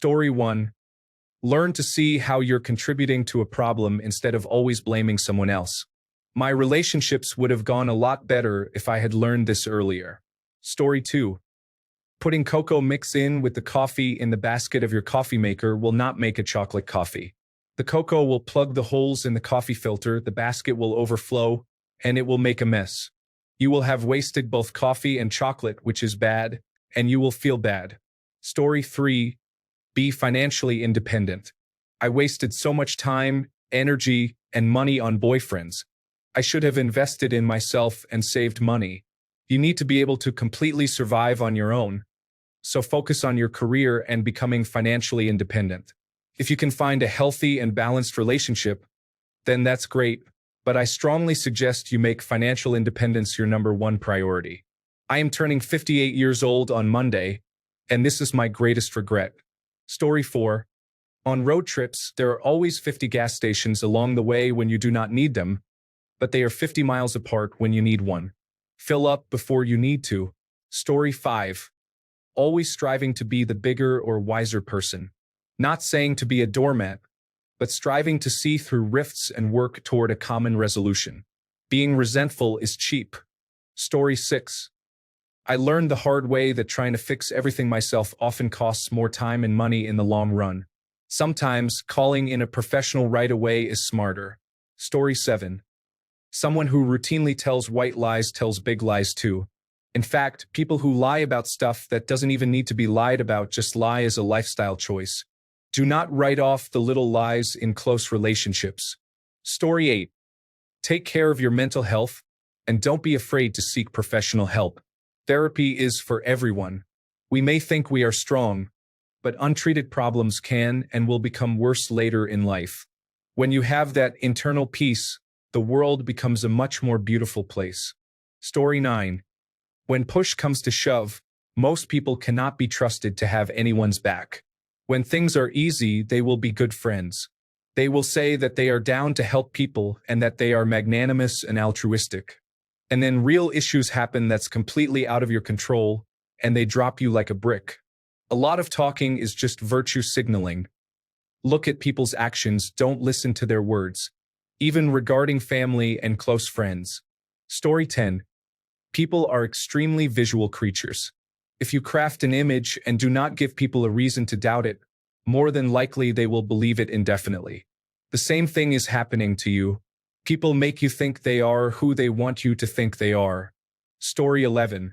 Story 1. Learn to see how you're contributing to a problem instead of always blaming someone else. My relationships would have gone a lot better if I had learned this earlier. Story 2. Putting cocoa mix in with the coffee in the basket of your coffee maker will not make a chocolate coffee. The cocoa will plug the holes in the coffee filter, the basket will overflow, and it will make a mess. You will have wasted both coffee and chocolate, which is bad, and you will feel bad. Story 3. Be financially independent. I wasted so much time, energy, and money on boyfriends. I should have invested in myself and saved money. You need to be able to completely survive on your own. So focus on your career and becoming financially independent. If you can find a healthy and balanced relationship, then that's great, but I strongly suggest you make financial independence your #1 priority. I am turning 58 years old on Monday, and this is my greatest regret. Story 4. On road trips, there are always 50 gas stations along the way when you do not need them, but they are 50 miles apart when you need one. Fill up before you need to. Story 5. Always striving to be the bigger or wiser person. Not saying to be a doormat, but striving to see through rifts and work toward a common resolution. Being resentful is cheap. Story 6. I learned the hard way that trying to fix everything myself often costs more time and money in the long run. Sometimes calling in a professional right away is smarter. Story 7. Someone who routinely tells white lies tells big lies too. In fact, people who lie about stuff that doesn't even need to be lied about just lie as a lifestyle choice. Do not write off the little lies in close relationships. Story 8. Take care of your mental health, and don't be afraid to seek professional help. Therapy is for everyone. We may think we are strong, but untreated problems can and will become worse later in life. When you have that internal peace, the world becomes a much more beautiful place. Story 9. When push comes to shove, most people cannot be trusted to have anyone's back. When things are easy, they will be good friends. They will say that they are down to help people and that they are magnanimous and altruistic. And then real issues happen that's completely out of your control, and they drop you like a brick. A lot of talking is just virtue signaling. Look at people's actions, don't listen to their words, even regarding family and close friends. Story 10. People are extremely visual creatures. If you craft an image and do not give people a reason to doubt it, more than likely they will believe it indefinitely. The same thing is happening to you. People make you think they are who they want you to think they are. Story 11.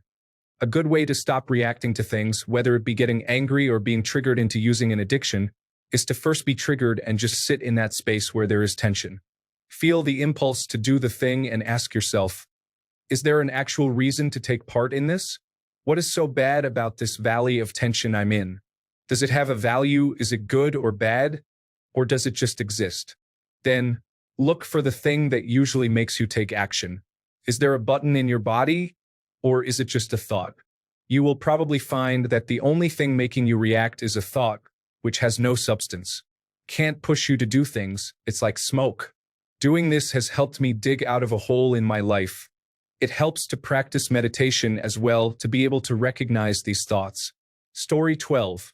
A good way to stop reacting to things, whether it be getting angry or being triggered into using an addiction, is to first be triggered and just sit in that space where there is tension. Feel the impulse to do the thing and ask yourself, is there an actual reason to take part in this? What is so bad about this valley of tension I'm in? Does it have a value? Is it good or bad? Or does it just exist? Then, look for the thing that usually makes you take action. Is there a button in your body? Or is it just a thought? You will probably find that the only thing making you react is a thought, which has no substance. Can't push you to do things, it's like smoke. Doing this has helped me dig out of a hole in my life. It helps to practice meditation as well to be able to recognize these thoughts. Story 12.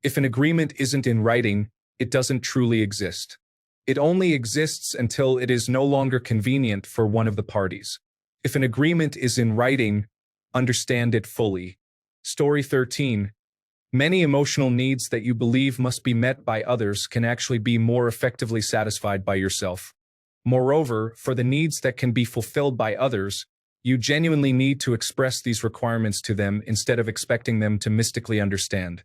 If an agreement isn't in writing, it doesn't truly exist. It only exists until it is no longer convenient for one of the parties. If an agreement is in writing, understand it fully. Story 13. Many emotional needs that you believe must be met by others can actually be more effectively satisfied by yourself. Moreover, for the needs that can be fulfilled by others, you genuinely need to express these requirements to them instead of expecting them to mystically understand.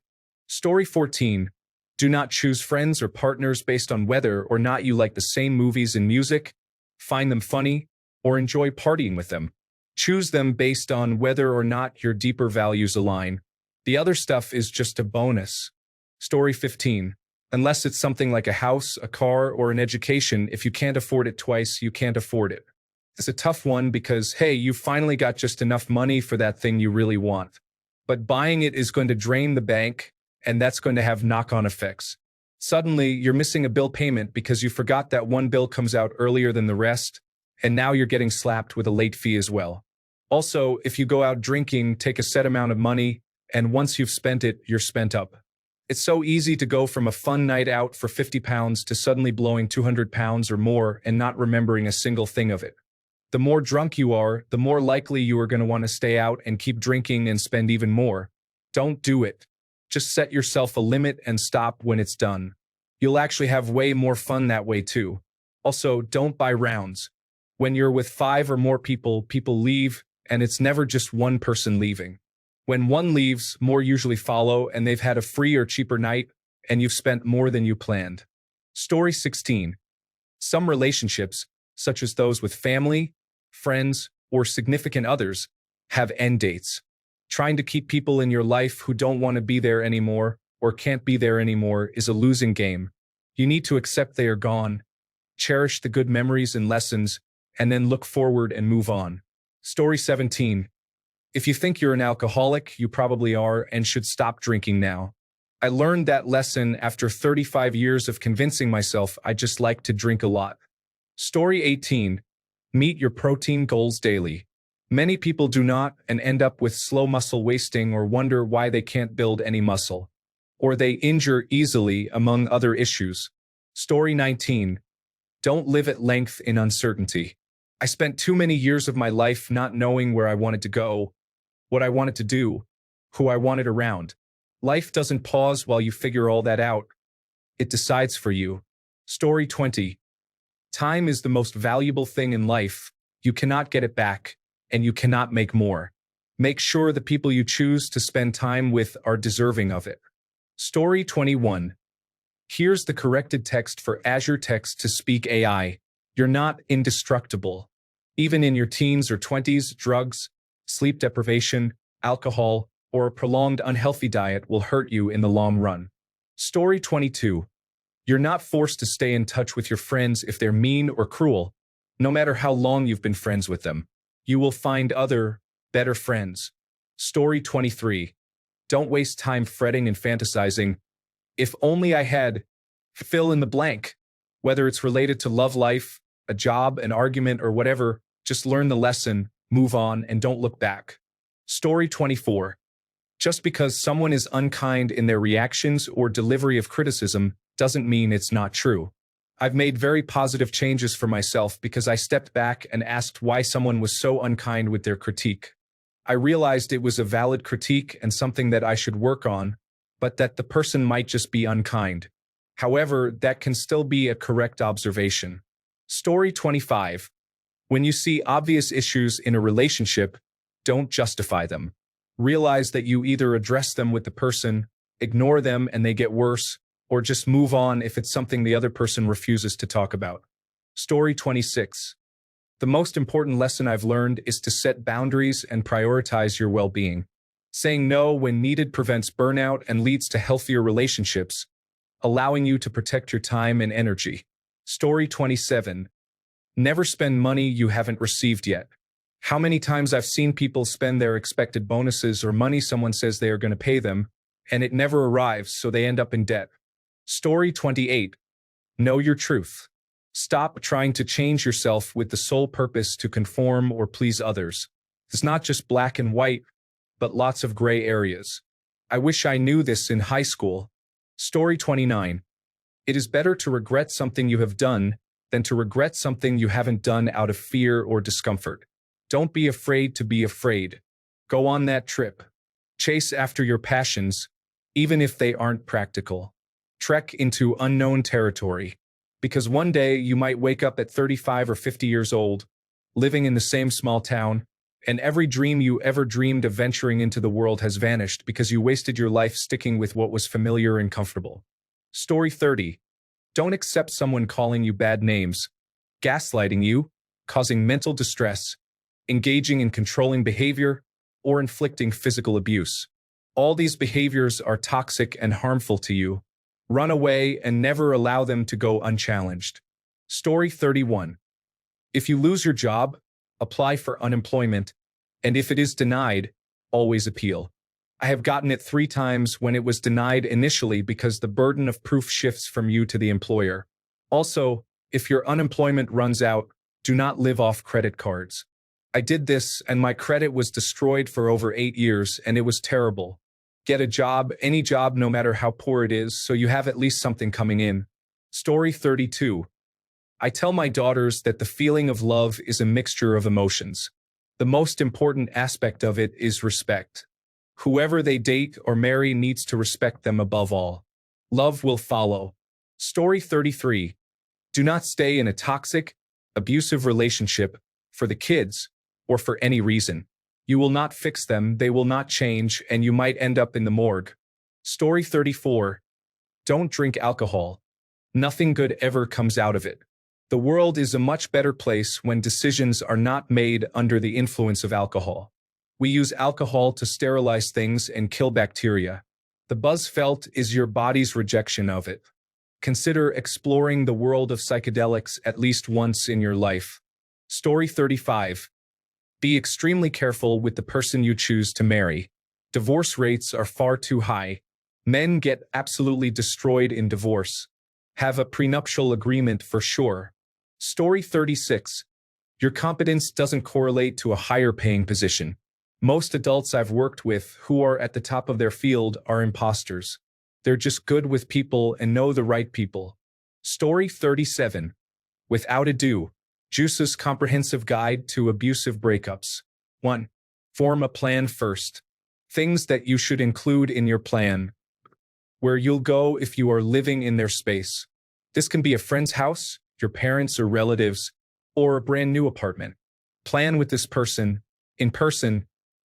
Story 14. Do not choose friends or partners based on whether or not you like the same movies and music, find them funny, or enjoy partying with them. Choose them based on whether or not your deeper values align. The other stuff is just a bonus. Story 15. Unless it's something like a house, a car, or an education, if you can't afford it twice, you can't afford it. It's a tough one because, hey, you finally got just enough money for that thing you really want. But buying it is going to drain the bank, and that's going to have knock-on effects. Suddenly, you're missing a bill payment because you forgot that one bill comes out earlier than the rest, and now you're getting slapped with a late fee as well. Also, if you go out drinking, take a set amount of money, and once you've spent it, you're spent up. It's so easy to go from a fun night out for 50 pounds to suddenly blowing 200 pounds or more and not remembering a single thing of it. The more drunk you are, the more likely you are going to want to stay out and keep drinking and spend even more. Don't do it. Just set yourself a limit and stop when it's done. You'll actually have way more fun that way too. Also, don't buy rounds. When you're with 5 or more people, people leave, and it's never just one person leaving. When one leaves, more usually follow, and they've had a free or cheaper night, and you've spent more than you planned. Story 16. Some relationships, such as those with family, friends, or significant others, have end dates. Trying to keep people in your life who don't want to be there anymore or can't be there anymore is a losing game. You need to accept they are gone, cherish the good memories and lessons, and then look forward and move on. Story 17. If you think you're an alcoholic, you probably are and should stop drinking now. I learned that lesson after 35 years of convincing myself I just like to drink a lot. Story 18. Meet your protein goals daily. Many people do not and end up with slow muscle wasting or wonder why they can't build any muscle. Or they injure easily, among other issues. Story 19. Don't live at length in uncertainty. I spent too many years of my life not knowing where I wanted to go, what I wanted to do, who I wanted around. Life doesn't pause while you figure all that out. It decides for you. Story 20. Time is the most valuable thing in life. You cannot get it back, and you cannot make more. Make sure the people you choose to spend time with are deserving of it. Story 21. Here's the corrected text for Azure Text to Speak AI. You're not indestructible. Even in your teens or 20s, drugs, sleep deprivation, alcohol, or a prolonged unhealthy diet will hurt you in the long run. Story 22. You're not forced to stay in touch with your friends if they're mean or cruel, no matter how long you've been friends with them. You will find other, better friends. Story 23. Don't waste time fretting and fantasizing. If only I had, fill in the blank. Whether it's related to love life, a job, an argument, or whatever, just learn the lesson, move on, and don't look back. Story 24. Just because someone is unkind in their reactions or delivery of criticism doesn't mean it's not true. I've made very positive changes for myself because I stepped back and asked why someone was so unkind with their critique. I realized it was a valid critique and something that I should work on, but that the person might just be unkind. However, that can still be a correct observation. Story 25. When you see obvious issues in a relationship, don't justify them. Realize that you either address them with the person, ignore them and they get worse, or just move on if it's something the other person refuses to talk about. Story 26. The most important lesson I've learned is to set boundaries and prioritize your well-being. Saying no when needed prevents burnout and leads to healthier relationships, allowing you to protect your time and energy. Story 27. Never spend money you haven't received yet. How many times I've seen people spend their expected bonuses or money someone says they are going to pay them, and it never arrives, so they end up in debt. Story 28. Know your truth. Stop trying to change yourself with the sole purpose to conform or please others. It's not just black and white, but lots of gray areas. I wish I knew this in high school. Story 29. It is better to regret something you have done than to regret something you haven't done out of fear or discomfort. Don't be afraid to be afraid. Go on that trip. Chase after your passions, even if they aren't practical. Trek into unknown territory. Because one day you might wake up at 35 or 50 years old, living in the same small town, and every dream you ever dreamed of venturing into the world has vanished because you wasted your life sticking with what was familiar and comfortable. Story 30. Don't accept someone calling you bad names, gaslighting you, causing mental distress, engaging in controlling behavior, or inflicting physical abuse. All these behaviors are toxic and harmful to you. Run away and never allow them to go unchallenged. Story 31. If you lose your job, apply for unemployment, and if it is denied, always appeal. I have gotten it 3 times when it was denied initially because the burden of proof shifts from you to the employer. Also, if your unemployment runs out, do not live off credit cards. I did this and my credit was destroyed for over 8 years and it was terrible. Get a job, any job, no matter how poor it is, so you have at least something coming in. Story 32. I tell my daughters that the feeling of love is a mixture of emotions. The most important aspect of it is respect. Whoever they date or marry needs to respect them above all. Love will follow. Story 33. Do not stay in a toxic, abusive relationship for the kids or for any reason. You will not fix them, they will not change, and you might end up in the morgue. Story 34. Don't drink alcohol. Nothing good ever comes out of it. The world is a much better place when decisions are not made under the influence of alcohol. We use alcohol to sterilize things and kill bacteria. The buzz felt is your body's rejection of it. Consider exploring the world of psychedelics at least once in your life. Story 35. Be extremely careful with the person you choose to marry. Divorce rates are far too high. Men get absolutely destroyed in divorce. Have a prenuptial agreement for sure. Story 36. Your competence doesn't correlate to a higher paying position. Most adults I've worked with who are at the top of their field are imposters. They're just good with people and know the right people. Story 37. Without ado, Juice's comprehensive guide to abusive breakups. 1. Form a plan first. Things that you should include in your plan. Where you'll go if you are living in their space. This can be a friend's house, your parents or relatives, or a brand new apartment. Plan with this person, in person.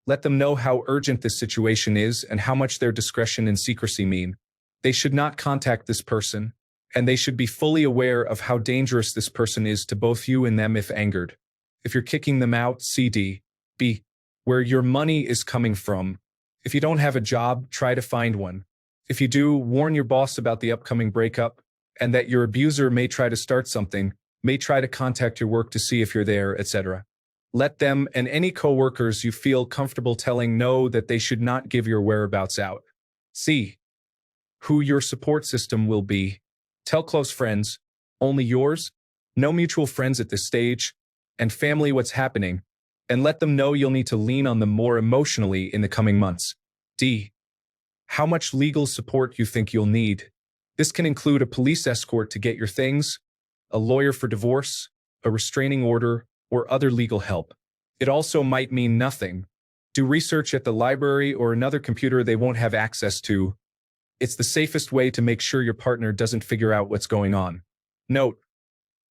Let them know how urgent this situation is and how much their discretion and secrecy mean. They should not contact this person, and they should be fully aware of how dangerous this person is to both you and them if angered. If you're kicking them out, CD. B. Where your money is coming from. If you don't have a job, try to find one. If you do, warn your boss about the upcoming breakup, and that your abuser may try to start something, may try to contact your work to see if you're there, etc. Let them and any coworkers you feel comfortable telling know that they should not give your whereabouts out. C. Who your support system will be. Tell close friends, only yours, no mutual friends at this stage, and family what's happening, and let them know you'll need to lean on them more emotionally in the coming months. D. How much legal support you think you'll need. This can include a police escort to get your things, a lawyer for divorce, a restraining order, or other legal help. It also might mean nothing. Do research at the library or another computer they won't have access to. It's the safest way to make sure your partner doesn't figure out what's going on. Note,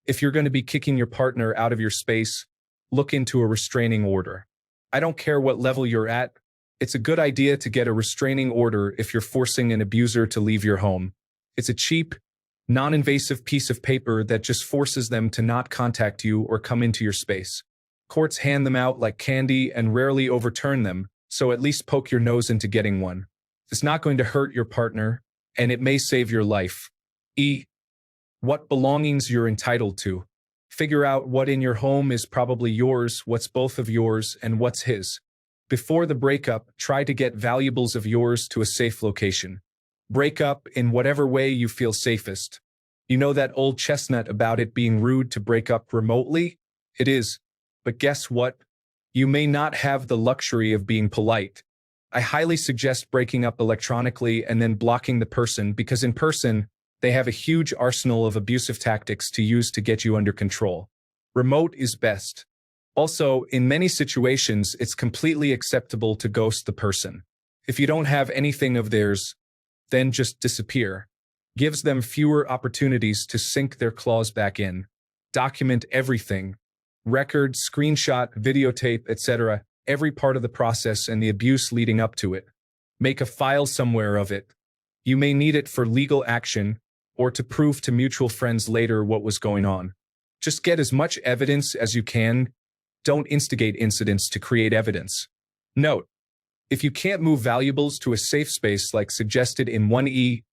if you're going to be kicking your partner out of your space, look into a restraining order. I don't care what level you're at, it's a good idea to get a restraining order if you're forcing an abuser to leave your home. It's a cheap, non-invasive piece of paper that just forces them to not contact you or come into your space. Courts hand them out like candy and rarely overturn them, so at least poke your nose into getting one. It's not going to hurt your partner, and it may save your life. E. What belongings you're entitled to. Figure out what in your home is probably yours, what's both of yours, and what's his. Before the breakup, try to get valuables of yours to a safe location. Break up in whatever way you feel safest. You know that old chestnut about it being rude to break up remotely? It is. But guess what? You may not have the luxury of being polite. I highly suggest breaking up electronically and then blocking the person because in person, they have a huge arsenal of abusive tactics to use to get you under control. Remote is best. Also, in many situations, it's completely acceptable to ghost the person. If you don't have anything of theirs, then just disappear. Gives them fewer opportunities to sink their claws back in. Document everything. Record, screenshot, videotape, etc. Every part of the process and the abuse leading up to it. Make a file somewhere of it. You may need it for legal action or to prove to mutual friends later what was going on. Just get as much evidence as you can. Don't instigate incidents to create evidence. Note, if you can't move valuables to a safe space like suggested in 1E,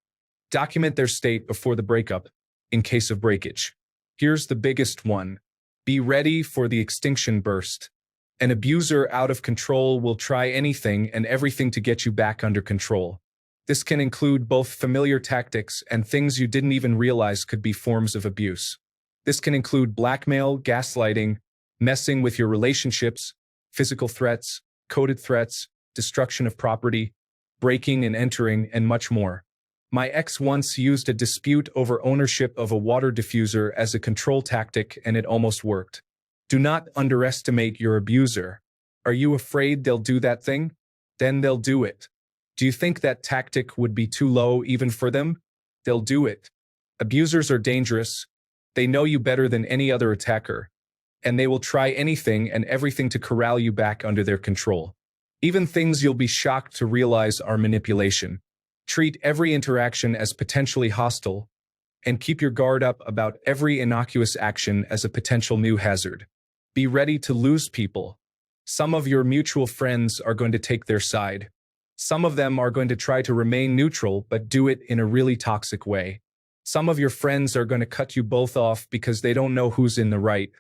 document their state before the breakup, in case of breakage. Here's the biggest one. Be ready for the extinction burst. An abuser out of control will try anything and everything to get you back under control. This can include both familiar tactics and things you didn't even realize could be forms of abuse. This can include blackmail, gaslighting, messing with your relationships, physical threats, coded threats, destruction of property. breaking and entering, and much more. My ex once used a dispute over ownership of a water diffuser as a control tactic, and it almost worked. Do not underestimate your abuser. Are you afraid they'll do that thing? Then they'll do it. Do you think that tactic would be too low even for them? They'll do it. Abusers are dangerous. They know you better than any other attacker, and they will try anything and everything to corral you back under their control. Even things you'll be shocked to realize are manipulation. Treat every interaction as potentially hostile, and keep your guard up about every innocuous action as a potential new hazard. Be ready to lose people. Some of your mutual friends are going to take their side. Some of them are going to try to remain neutral but do it in a really toxic way. Some of your friends are going to cut you both off because they don't know who's in the right.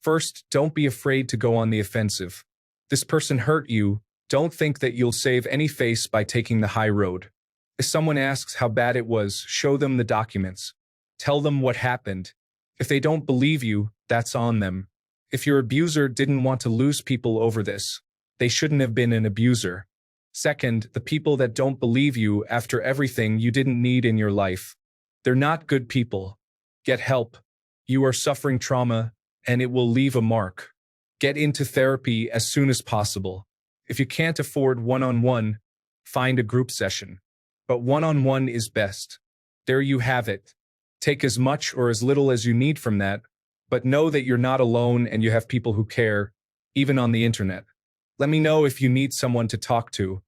First, don't be afraid to go on the offensive. This person hurt you. Don't think that you'll save any face by taking the high road. If someone asks how bad it was, show them the documents. Tell them what happened. If they don't believe you, that's on them. If your abuser didn't want to lose people over this, they shouldn't have been an abuser. Second, the people that don't believe you after everything you didn't need in your life, they're not good people. Get help. You are suffering trauma, and it will leave a mark. Get into therapy as soon as possible. If you can't afford one-on-one, find a group session. But one-on-one is best. There you have it. Take as much or as little as you need from that, but know that you're not alone and you have people who care, even on the internet. Let me know if you need someone to talk to.